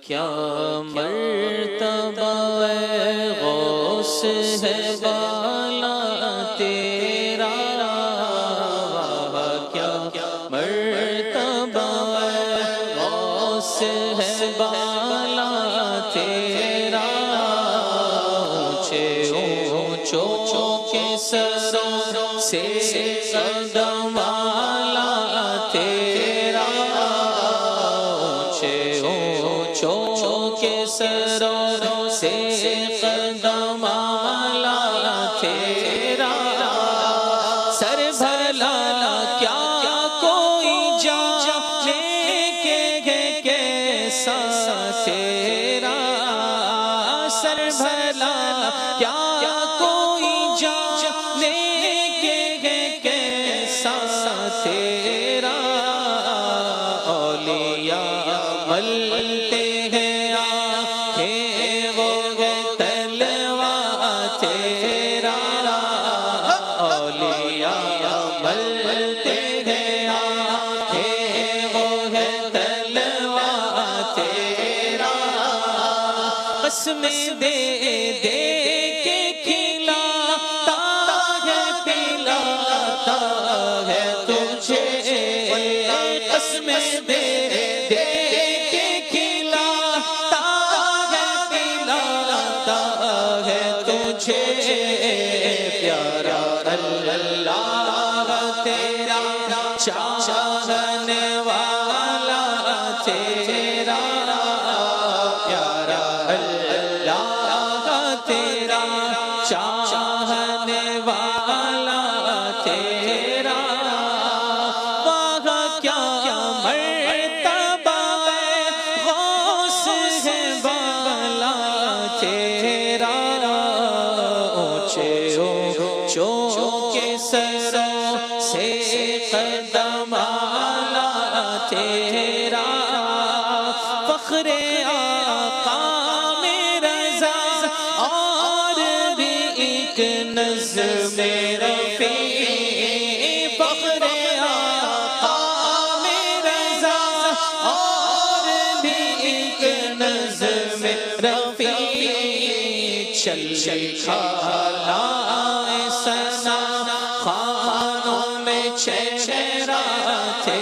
کیا مرتبہ غوث ہے بالا تیرا، کیا مرتبہ غوث ہے بالا تیرا، اونچے اونچوں کے سروں سے قدم والا تیرا، اونچے اونچوں کے سروں سے قدم والا تیرا، سر بھلا کیا کوئی جانے کے کیسا تیرا، سر بھلا کیا کوئی جانے کے کیسا تیرا، اولیاء ملتے ہیں آنکھیں وہ تلوا تیرا، اولیاء ملتے ہیں آنکھیں وہ تلوا تیرا، قسم دے دے کے کھلاتا ہے پلاتا ہے تجھے، قسم دے دے کے کھلاتا ہے پلاتا ہے تجھے، پیارا اللہ تیرا چاہنے والا تیرا، پیارا اللہ تیرا چاہنے والا تیرا، وہاں کیا مرتبہ غوث ہے بالا تیرا، اونچے اونچوں کے سروں سے قدم والا تیرا، فخر آقا میں رضا اور بھی ایک نظم رفیع، فخر آقا میں رضا اور بھی ایک نظم رفیع، چل کھانا سنا خانوں میں چہرہ تھے